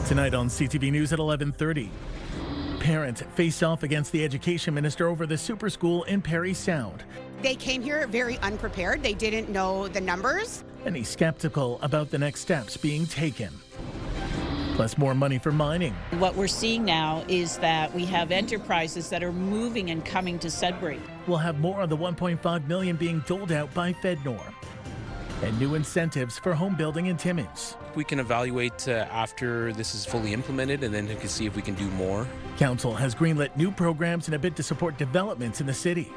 Tonight on CTV News at 11:30. Parents faced off against the education minister over the super school in Parry Sound. They came here very unprepared. They didn't know the numbers. And he's skeptical about the next steps being taken. Plus more money for mining. What we're seeing now is that we have enterprises that are moving and coming to Sudbury. We'll have more of the $1.5 million being doled out by FedNor. And new incentives for home building in Timmins. We can evaluate after this is fully implemented, and then we can see if we can do more. Council has greenlit new programs in a bid to support developments in the city.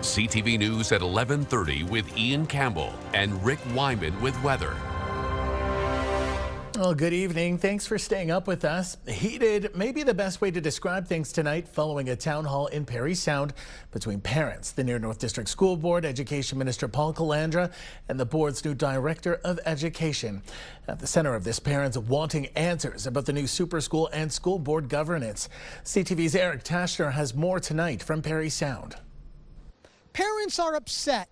CTV News at 11:30 with Ian Campbell and Rick Wyman with weather. Well, good evening. Thanks for staying up with us. Heated may be the best way to describe things tonight following a town hall in Parry Sound between parents, the Near North District School Board, Education Minister Paul Calandra, and the board's new Director of Education. At the center of this, parents wanting answers about the new super school and school board governance. CTV's Eric Tashner has more tonight from Parry Sound. Parents are upset,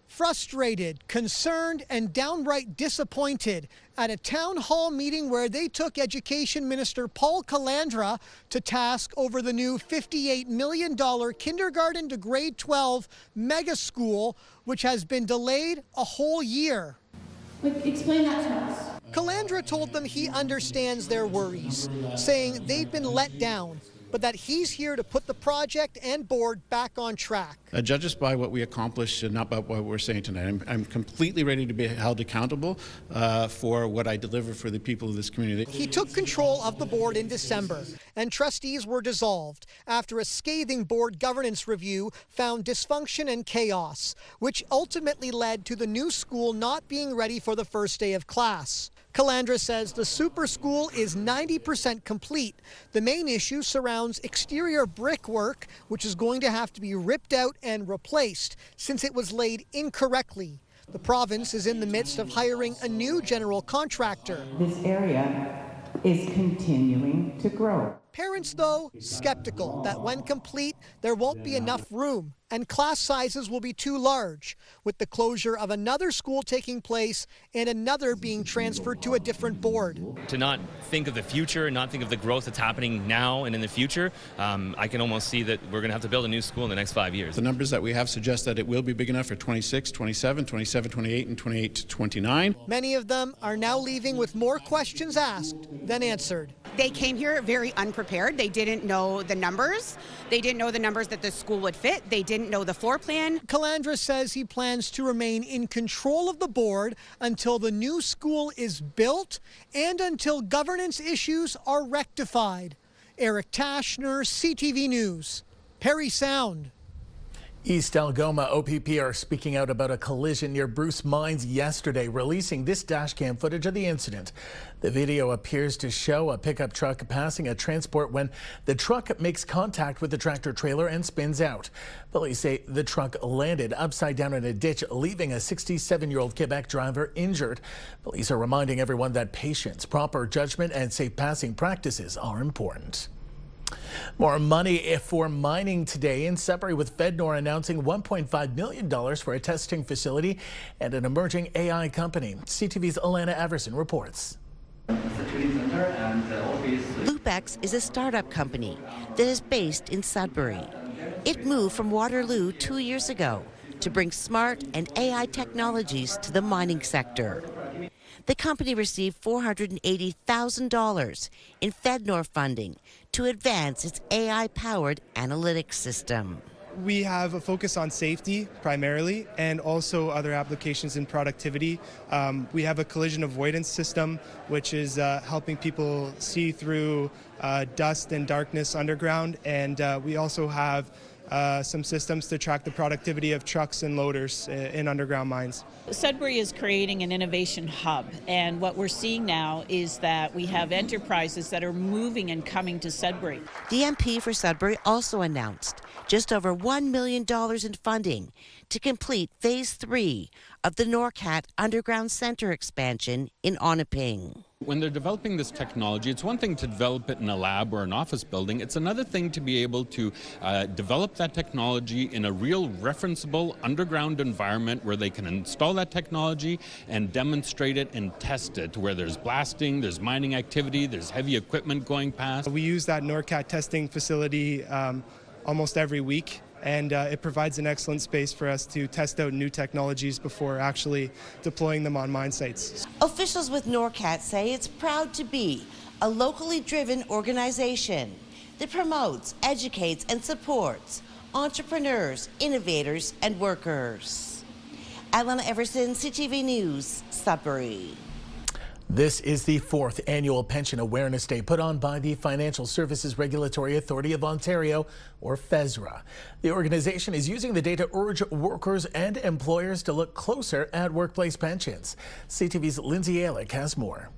frustrated, concerned, and downright disappointed at a town hall meeting where they took Education Minister Paul Calandra to task over the new $58 million kindergarten to grade 12 mega school, which has been delayed a whole year. Explain that to us. Calandra told them he understands their worries, saying they've been let down, but that he's here to put the project and board back on track. Judge us by what we accomplished and not by what we're saying tonight. I'm completely ready to be held accountable for what I deliver for the people of this community. He took control of the board in December, and trustees were dissolved after a scathing board governance review found dysfunction and chaos, which ultimately led to the new school not being ready for the first day of class. Calandra says the super school is 90% complete. The main issue surrounds exterior brickwork, which is going to have to be ripped out and replaced since it was laid incorrectly. The province is in the midst of hiring a new general contractor. This area is continuing to grow. Parents, though, skeptical that when complete, there won't be enough room and class sizes will be too large, with the closure of another school taking place and another being transferred to a different board. To not think of the future and not think of the growth that's happening now and in the future, I can almost see that we're going to have to build a new school in the next 5 years. The numbers that we have suggest that it will be big enough for 26, 27, 27, 28, and 28 to 29. Many of them are now leaving with more questions asked than answered. They came here very unprepared. They didn't know the numbers. They didn't know the numbers that the school would fit. They didn't know the floor plan. Calandra says he plans to remain in control of the board until the new school is built and until governance issues are rectified. Eric Tashner, CTV News, Parry Sound. East Algoma OPP are speaking out about a collision near Bruce Mines yesterday, releasing this dashcam footage of the incident. The video appears to show a pickup truck passing a transport when the truck makes contact with the tractor trailer and spins out. Police say the truck landed upside down in a ditch, leaving a 67-year-old Quebec driver injured. Police are reminding everyone that patience, proper judgment, and safe passing practices are important. More money for mining today in Sudbury, with FedNor announcing $1.5 million for a testing facility and an emerging AI company. CTV's Alana Everson reports. Loopx is a startup company that is based in Sudbury. It moved from Waterloo 2 years ago to bring smart and AI technologies to the mining sector. The company received $480,000 in FedNor funding to advance its AI-powered analytics system. We have a focus on safety primarily, and also other applications in productivity. We have a collision avoidance system, which is helping people see through dust and darkness underground, and we also have some systems to track the productivity of trucks and loaders in underground mines. Sudbury is creating an innovation hub, and what we're seeing now is that we have enterprises that are moving and coming to Sudbury. The MP for Sudbury also announced just over $1 million in funding to complete Phase 3 of the Norcat Underground Centre expansion in Onaping. When they're developing this technology, it's one thing to develop it in a lab or an office building. It's another thing to be able to develop that technology in a real referenceable underground environment where they can install that technology and demonstrate it and test it, where there's blasting, there's mining activity, there's heavy equipment going past. We use that NORCAT testing facility almost every week. And it provides an excellent space for us to test out new technologies before actually deploying them on mine sites. Officials with NORCAT say it's proud to be a locally driven organization that promotes, educates, and supports entrepreneurs, innovators, and workers. Alana Everson, CTV News, Sudbury. This is the 4th annual Pension Awareness Day put on by the Financial Services Regulatory Authority of Ontario, or FSRA. The organization is using the day to urge workers and employers to look closer at workplace pensions. CTV's Lindsay Alick has more.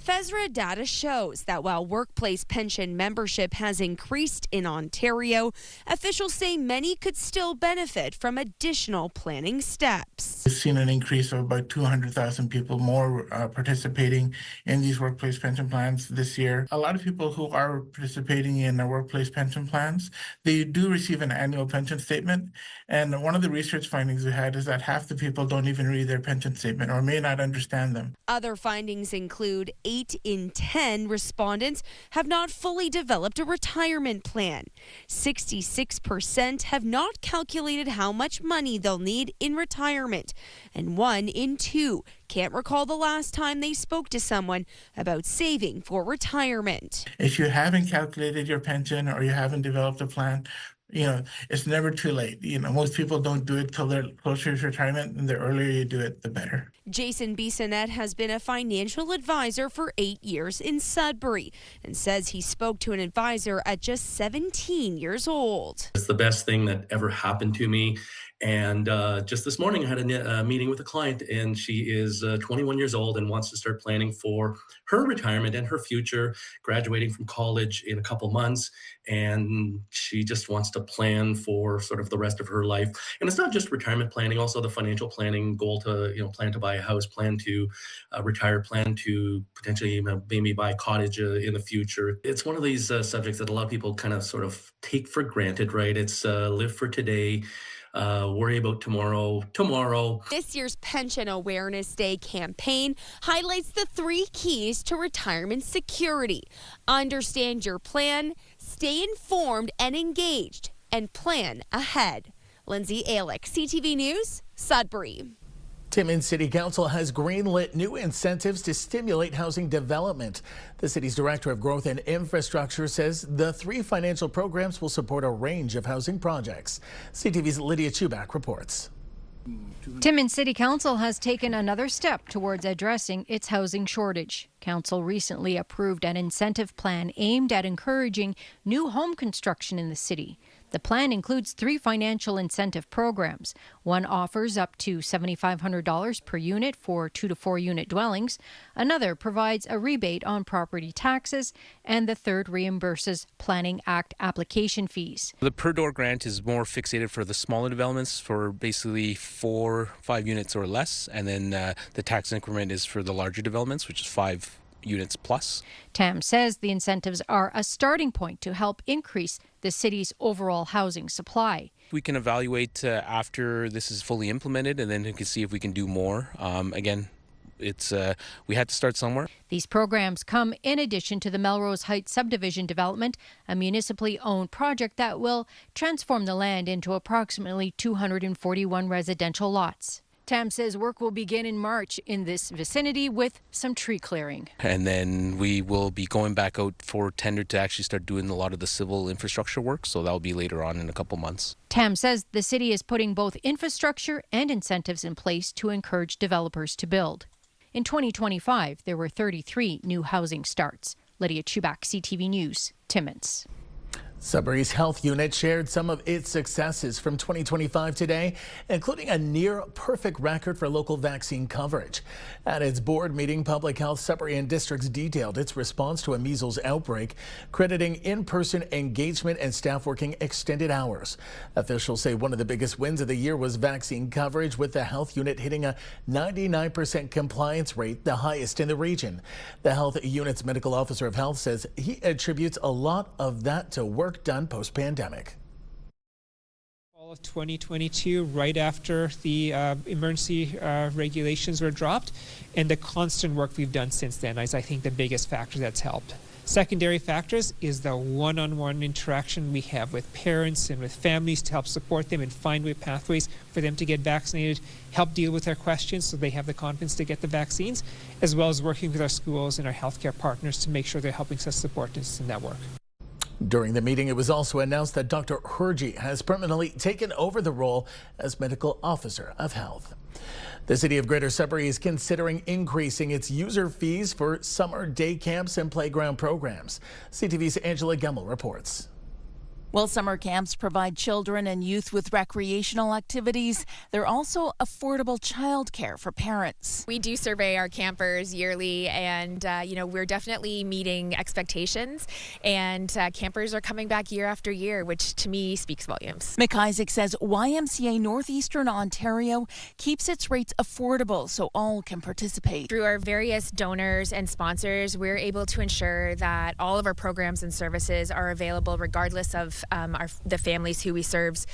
FSRA data shows that while workplace pension membership has increased in Ontario, officials say many could still benefit from additional planning steps. We've seen an increase of about 200,000 people more participating in these workplace pension plans this year. A lot of people who are participating in workplace pension plans, they do receive an annual pension statement. And one of the research findings we had is that half the people don't even read their pension statement or may not understand them. Other findings include 8 in 10 respondents have not fully developed a retirement plan. 66% have not calculated how much money they'll need in retirement. And 1 in 2 can't recall the last time they spoke to someone about saving for retirement. If you haven't calculated your pension or you haven't developed a plan, it's never too late. Most people don't do it till they're closer to retirement, and the earlier you do it, the better. Jason Bissonnette has been a financial advisor for 8 years in Sudbury and says he spoke to an advisor at just 17 years old. It's the best thing that ever happened to me. And just this morning, I had a meeting with a client, and she is 21 years old and wants to start planning for her retirement and her future, graduating from college in a couple months. And she just wants to plan for sort of the rest of her life. And it's not just retirement planning, also the financial planning goal to, plan to buy a house, plan to retire, plan to potentially maybe buy a cottage in the future. It's one of these subjects that a lot of people kind of sort of take for granted, right? It's live for today. Worry about tomorrow. This year's Pension Awareness Day campaign highlights the 3 keys to retirement security. Understand your plan, stay informed and engaged, and plan ahead. Lindsay Alick, CTV News, Sudbury. Timmins City Council has greenlit new incentives to stimulate housing development. The city's Director of Growth and Infrastructure says the 3 financial programs will support a range of housing projects. CTV's Lydia Chubak reports. Timmins City Council has taken another step towards addressing its housing shortage. Council recently approved an incentive plan aimed at encouraging new home construction in the city. The plan includes 3 financial incentive programs. One offers up to $7,500 per unit for 2 to 4 unit dwellings. Another provides a rebate on property taxes, and the third reimburses Planning Act application fees. The per door grant is more fixated for the smaller developments for basically 4-5 units or less, and then the tax increment is for the larger developments, which is 5 units plus. Tam says the incentives are a starting point to help increase the city's overall housing supply. We can evaluate after this is fully implemented, and then we can see if we can do more. Again, we had to start somewhere. These programs come in addition to the Melrose Heights subdivision development, a municipally owned project that will transform the land into approximately 241 residential lots. Tam says work will begin in March in this vicinity with some tree clearing. And then we will be going back out for tender to actually start doing a lot of the civil infrastructure work. So that'll be later on in a couple months. Tam says the city is putting both infrastructure and incentives in place to encourage developers to build. In 2025, there were 33 new housing starts. Lydia Chubak, CTV News, Timmins. Sudbury's health unit shared some of its successes from 2025 today, including a near-perfect record for local vaccine coverage. At its board meeting, Public Health Sudbury and Districts detailed its response to a measles outbreak, crediting in-person engagement and staff working extended hours. Officials say one of the biggest wins of the year was vaccine coverage, with the health unit hitting a 99% compliance rate, the highest in the region. The health unit's medical officer of health says he attributes a lot of that to work done post-pandemic. All of 2022, right after the emergency regulations were dropped, and the constant work we've done since then is, I think, the biggest factor that's helped. Secondary factors is the one-on-one interaction we have with parents and with families to help support them and find pathways for them to get vaccinated, help deal with their questions so they have the confidence to get the vaccines, as well as working with our schools and our healthcare partners to make sure they're helping us support us in that work. During the meeting, it was also announced that Dr. Hergy has permanently taken over the role as Medical Officer of Health. The City of Greater Sudbury is considering increasing its user fees for summer day camps and playground programs. CTV's Angela Gemmell reports. While summer camps provide children and youth with recreational activities, they're also affordable childcare for parents. We do survey our campers yearly, and we're definitely meeting expectations, and campers are coming back year after year, which to me speaks volumes. McIsaac says YMCA Northeastern Ontario keeps its rates affordable so all can participate. Through our various donors and sponsors, we're able to ensure that all of our programs and services are available regardless of the families who we serve's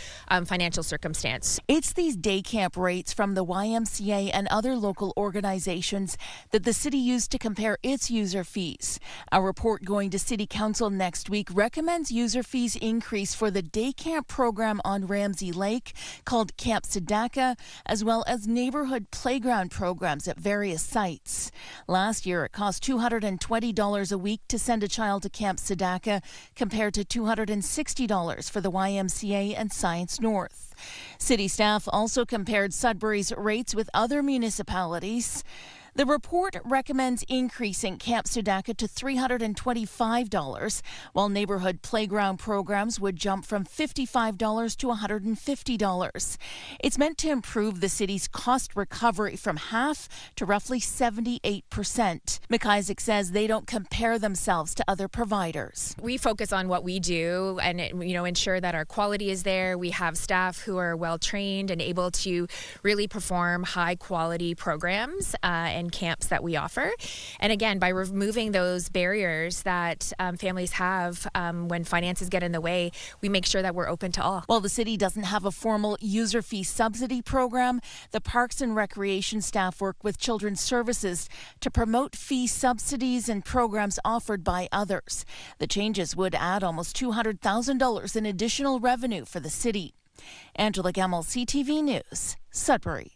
financial circumstance. It's these day camp rates from the YMCA and other local organizations that the city used to compare its user fees. A report going to City Council next week recommends user fees increase for the day camp program on Ramsey Lake called Camp Sedaka, as well as neighborhood playground programs at various sites. Last year, it cost $220 a week to send a child to Camp Sedaka compared to $260 for the YMCA and Science North. City staff also compared Sudbury's rates with other municipalities. The report recommends increasing Camp Sedaka to $325, while neighborhood playground programs would jump from $55 to $150. It's meant to improve the city's cost recovery from half to roughly 78%. McIsaac says they don't compare themselves to other providers. We focus on what we do and ensure that our quality is there. We have staff who are well trained and able to really perform high quality programs and camps that we offer. And again, by removing those barriers that families have when finances get in the way, we make sure that we're open to all. While the city doesn't have a formal user fee subsidy program, the Parks and Recreation staff work with Children's Services to promote fee subsidies and programs offered by others. The changes would add almost $200,000 in additional revenue for the city. Angela Gemmell, CTV News, Sudbury.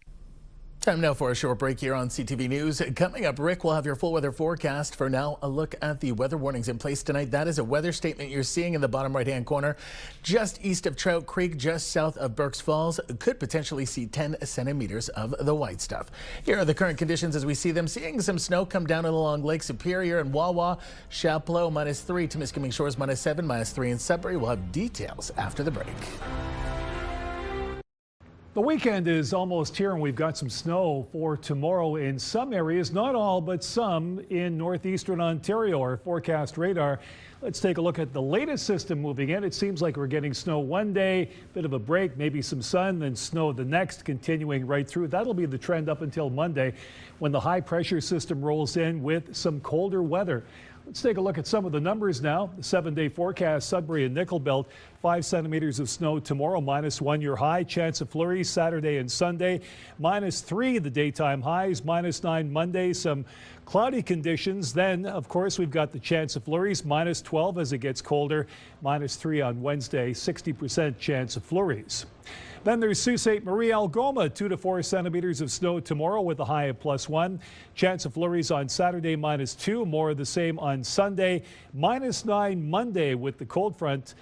Time now for a short break here on CTV News. Coming up, Rick will have your full weather forecast. For now, a look at the weather warnings in place tonight. That is a weather statement you're seeing in the bottom right-hand corner. Just east of Trout Creek, just south of Burkes Falls, could potentially see 10 centimeters of the white stuff. Here are the current conditions as we see them. Seeing some snow come down along Lake Superior and Wawa. Chapleau -3, Timiskaming Shores -7, -3 in Sudbury. We'll have details after the break. The weekend is almost here, and we've got some snow for tomorrow in some areas, not all, but some in northeastern Ontario. Our forecast radar. Let's take a look at the latest system moving in. It seems like we're getting snow one day, bit of a break, maybe some sun, then snow the next, continuing right through. That'll be the trend up until Monday when the high pressure system rolls in with some colder weather. Let's take a look at some of the numbers now. The 7-day forecast, Sudbury and Nickel Belt, 5 centimeters of snow tomorrow, -1 your high. Chance of flurries Saturday and Sunday, -3 the daytime highs, -9 Monday. Some cloudy conditions. Then, of course, we've got the chance of flurries, -12 as it gets colder, -3 on Wednesday, 60% chance of flurries. Then there's Sault Ste. Marie Algoma, 2 to 4 centimeters of snow tomorrow with a high of +1. Chance of flurries on Saturday, -2. More of the same on Sunday. -9 Monday with the cold front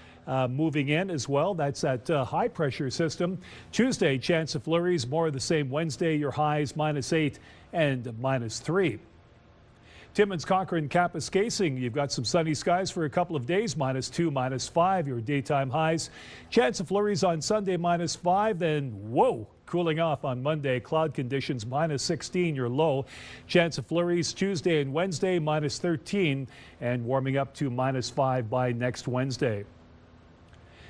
moving in as well. That's that high pressure system. Tuesday, chance of flurries. More of the same Wednesday. Your highs -8 and -3. Timmins, Cochrane, Kapuskasing, you've got some sunny skies for a couple of days, -2, -5, your daytime highs. Chance of flurries on Sunday, -5, then whoa, cooling off on Monday. Cloud conditions, -16, your low. Chance of flurries Tuesday and Wednesday, -13, and warming up to -5 by next Wednesday.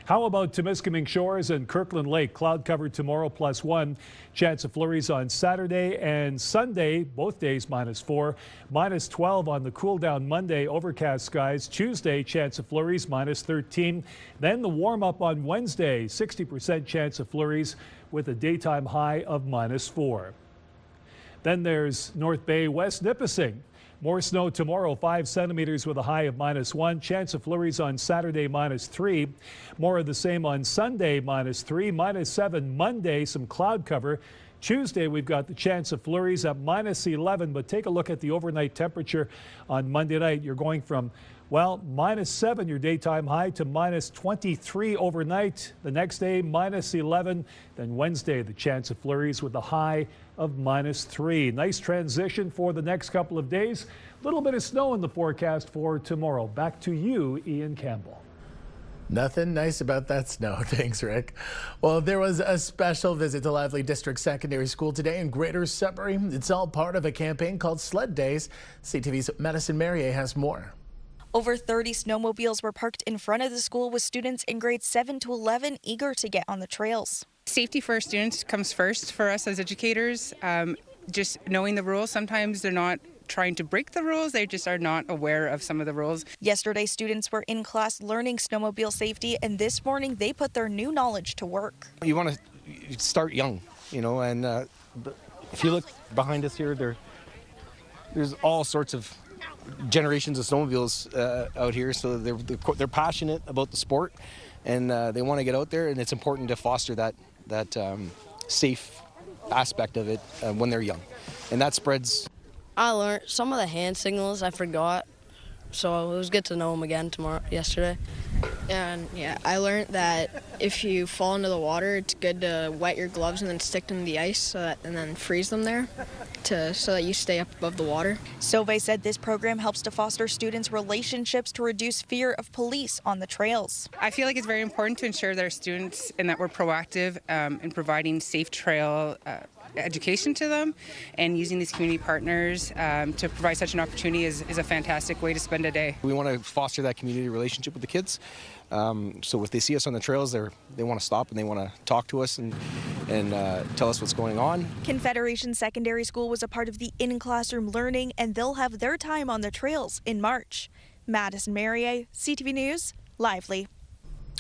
How about Temiskaming Shores and Kirkland Lake? Cloud cover tomorrow, +1. Chance of flurries on Saturday and Sunday, both days -4. -12 on the cool down Monday, overcast skies. Tuesday, chance of flurries, -13. Then the warm up on Wednesday, 60% chance of flurries with a daytime high of -4. Then there's North Bay, West Nipissing. More snow tomorrow, 5 centimeters with a high of -1. Chance of flurries on Saturday, -3. More of the same on Sunday, -3. -7 Monday, some cloud cover. Tuesday, we've got the chance of flurries at -11. But take a look at the overnight temperature on Monday night. You're going from, well, -7 your daytime high to -23 overnight. The next day, -11. Then Wednesday, the chance of flurries with a high of -3. Nice transition for the next couple of days. A little bit of snow in the forecast for tomorrow. Back to you, Ian Campbell. Nothing nice about that snow. Thanks, Rick. Well, there was a special visit to Lively District Secondary School today in Greater Sudbury. It's all part of a campaign called Sled Days. CTV's Madison Merrier has more. Over 30 snowmobiles were parked in front of the school with students in grades 7 to 11 eager to get on the trails. Safety for our students comes first for us as educators. Just knowing the rules, sometimes they're not trying to break the rules, they just are not aware of some of the rules. Yesterday, students were in class learning snowmobile safety, and this morning they put their new knowledge to work. You want to start young, you know, and if you look behind us here, there's all sorts of generations of snowmobiles out here, so they're passionate about the sport, and they want to get out there, and it's important to foster that safe aspect of it when they're young, and that spreads. I learned some of the hand signals I forgot, so it was good to know them again yesterday. And yeah, I learned that if you fall into the water, it's good to wet your gloves and then stick them to the ice and then freeze them there so that you stay up above the water. Sauve said this program helps to foster students' relationships to reduce fear of police on the trails. I feel like it's very important to ensure that our students and that we're proactive in providing safe trail education to them, and using these community partners to provide such an opportunity is a fantastic way to spend a day. We want to foster that community relationship with the kids. So if they see us on the trails, they want to stop and they want to talk to us and tell us what's going on. Confederation Secondary School was a part of the in-classroom learning, and they'll have their time on the trails in March. Madison Merrier, CTV News, Lively.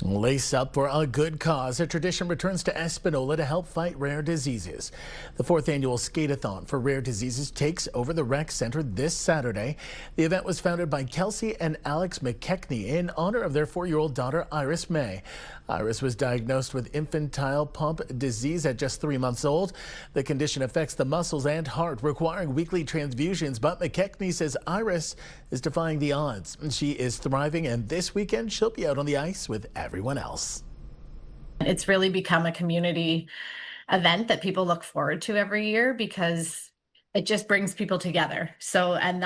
Lace up for a good cause. A tradition returns to Espanola to help fight rare diseases. The 4th annual Skate-a-thon for rare diseases takes over the rec center this Saturday. The event was founded by Kelsey and Alex McKechnie in honor of their 4-year-old daughter, Iris May. Iris was diagnosed with infantile pump disease at just 3 months old. The condition affects the muscles and heart, requiring weekly transfusions. But McKechnie says Iris is defying the odds. She is thriving, and this weekend she'll be out on the ice with everyone else. It's really become a community event that people look forward to every year because it just brings people together. And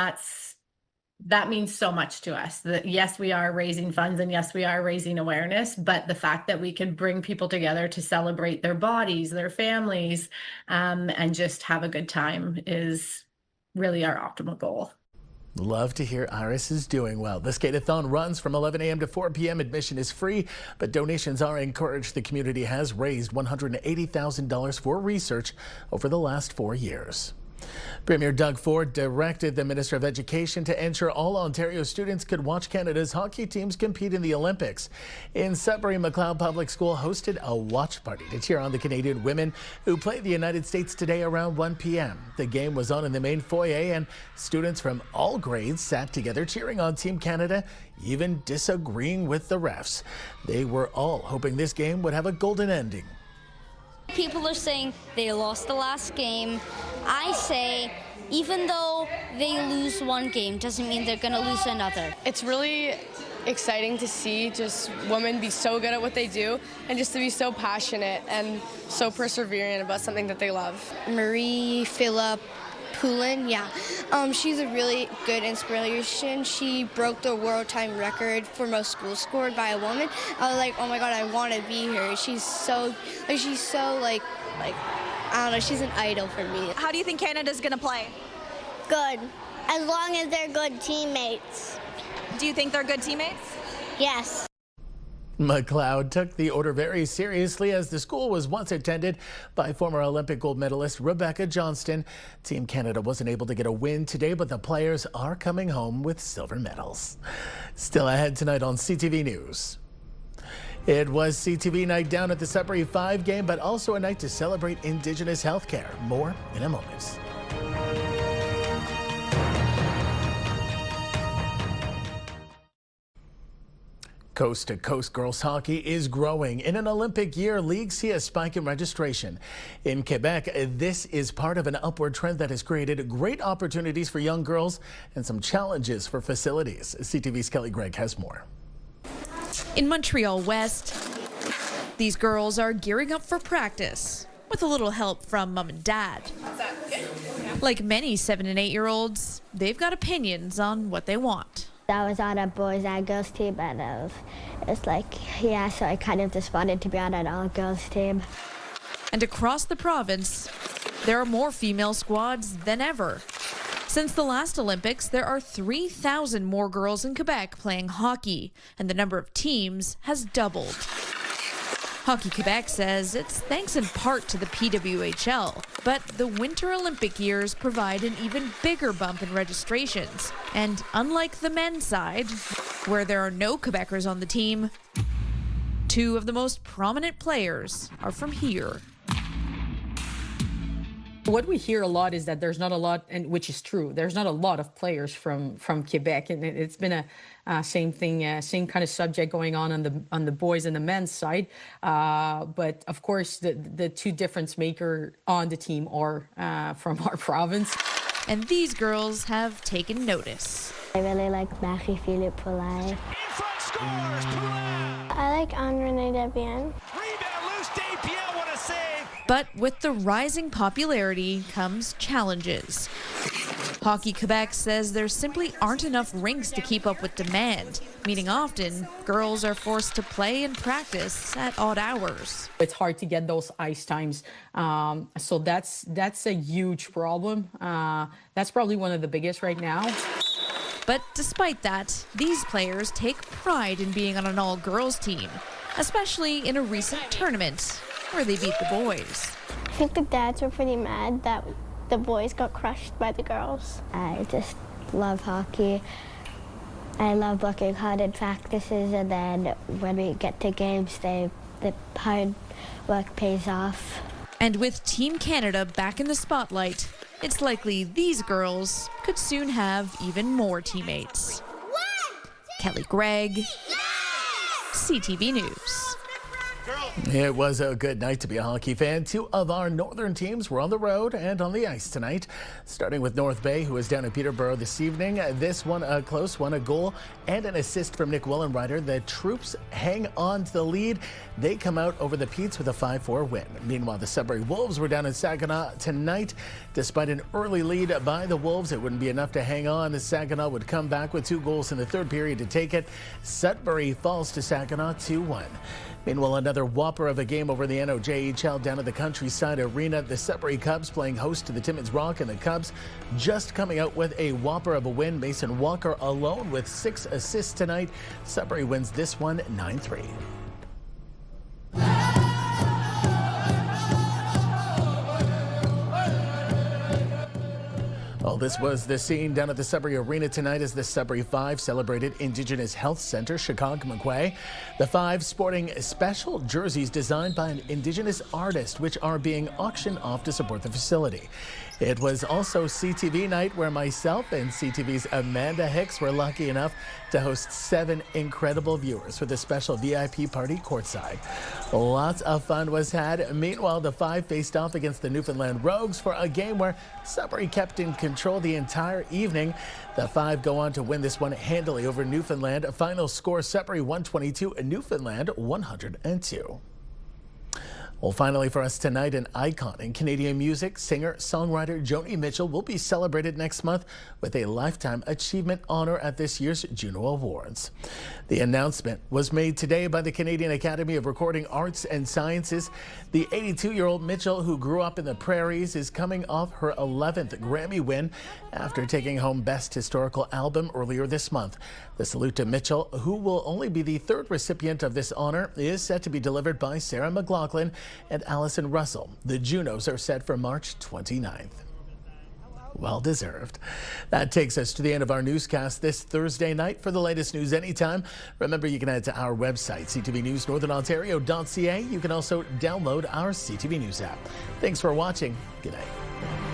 that means so much to us. That yes, we are raising funds, and yes, we are raising awareness, but the fact that we can bring people together to celebrate their bodies, their families, and just have a good time is really our optimal goal. Love to hear Iris is doing well. The Skate-a-thon runs from 11 a.m. to 4 p.m. Admission is free, but donations are encouraged. The community has raised $180,000 for research over the last 4 years. Premier Doug Ford directed the Minister of Education to ensure all Ontario students could watch Canada's hockey teams compete in the Olympics. In Sudbury, McLeod Public School hosted a watch party to cheer on the Canadian women who play the United States today around 1 p.m. The game was on in the main foyer, and students from all grades sat together cheering on Team Canada, even disagreeing with the refs. They were all hoping this game would have a golden ending. People are saying they lost the last game. I say, even though they lose one game, doesn't mean they're going to lose another. It's really exciting to see just women be so good at what they do and just to be so passionate and so persevering about something that they love. Marie, Phillip, Poulin, yeah. She's a really good inspiration. She broke the world time record for most goals scored by a woman. I was like, oh my God, I want to be her. She's so like, I don't know, she's an idol for me. How do you think Canada's going to play? Good, as long as they're good teammates. Do you think they're good teammates? Yes. McLeod took the order very seriously as the school was once attended by former Olympic gold medalist Rebecca Johnston. Team Canada wasn't able to get a win today, but the players are coming home with silver medals. Still ahead tonight on CTV News. It was CTV night down at the Sudbury 5 game, but also a night to celebrate Indigenous healthcare. More in a moment. Coast-to-coast girls hockey is growing. In an Olympic year, leagues see a spike in registration. In Quebec, this is part of an upward trend that has created great opportunities for young girls and some challenges for facilities. CTV's Kelly Gregg has more. In Montreal West, these girls are gearing up for practice with a little help from mom and dad. Like many 7- and 8-year-olds, they've got opinions on what they want. I was on a boys and girls team, and it's like, yeah, so I kind of just wanted to be on an all-girls team. And across the province, there are more female squads than ever. Since the last Olympics, there are 3,000 more girls in Quebec playing hockey, and the number of teams has doubled. Hockey Quebec says it's thanks in part to the PWHL, but the Winter Olympic years provide an even bigger bump in registrations. And unlike the men's side, where there are no Quebecers on the team, 2 of the most prominent players are from here. What we hear a lot is that there's not a lot, and which is true, there's not a lot of players from Quebec, and it's been a same thing, same kind of subject going on the boys and the men's side. But of course, the 2 difference maker on the team are from our province. And these girls have taken notice. I really like Marie-Philippe Poulin. I like André Debian. But with the rising popularity comes challenges. Hockey Quebec says there simply aren't enough rinks to keep up with demand, meaning often girls are forced to play and practice at odd hours. It's hard to get those ice times, so that's a huge problem. That's probably one of the biggest right now. But despite that, these players take pride in being on an all-girls team, especially in a recent tournament where they beat the boys. I think the dads were pretty mad that the boys got crushed by the girls. I just love hockey. I love working hard in practices, and then when we get to games, the hard work pays off. And with Team Canada back in the spotlight, it's likely these girls could soon have even more teammates. Kelly Gregg, CTV News. It was a good night to be a hockey fan. 2 of our northern teams were on the road and on the ice tonight. Starting with North Bay, who was down in Peterborough this evening. This one a close one, a goal and an assist from Nick Willenrider. The troops hang on to the lead. They come out over the Petes with a 5-4 win. Meanwhile, the Sudbury Wolves were down in Saginaw tonight. Despite an early lead by the Wolves, it wouldn't be enough to hang on. Saginaw would come back with 2 goals in the third period to take it. Sudbury falls to Saginaw 2-1. Meanwhile, another whopper of a game over the NOJHL down at the Countryside Arena. The Sudbury Cubs playing host to the Timmins Rock, and the Cubs just coming out with a whopper of a win. Mason Walker alone with 6 assists tonight. Sudbury wins this one 9-3. Well, this was the scene down at the Sudbury Arena tonight as the Sudbury 5 celebrated Indigenous Health Center Chicago-McQuay. The 5 sporting special jerseys designed by an Indigenous artist, which are being auctioned off to support the facility. It was also CTV night, where myself and CTV's Amanda Hicks were lucky enough to host 7 incredible viewers for the special VIP party courtside. Lots of fun was had. Meanwhile, the 5 faced off against the Newfoundland Rogues for a game where Sudbury kept in control the entire evening. The 5 go on to win this one handily over Newfoundland. Final score: Sudbury 122 and Newfoundland 102. Well, finally for us tonight, an icon in Canadian music, singer-songwriter Joni Mitchell will be celebrated next month with a Lifetime Achievement Honor at this year's Juno Awards. The announcement was made today by the Canadian Academy of Recording Arts and Sciences. The 82-year-old Mitchell, who grew up in the prairies, is coming off her 11th Grammy win after taking home Best Historical Album earlier this month. The salute to Mitchell, who will only be the third recipient of this honor, is set to be delivered by Sarah McLachlan and Allison Russell. The Junos are set for March 29th. Well deserved. That takes us to the end of our newscast this Thursday night. For the latest news anytime, remember you can head to our website, ctvnewsnorthernontario.ca. You can also download our CTV News app. Thanks for watching. Good night.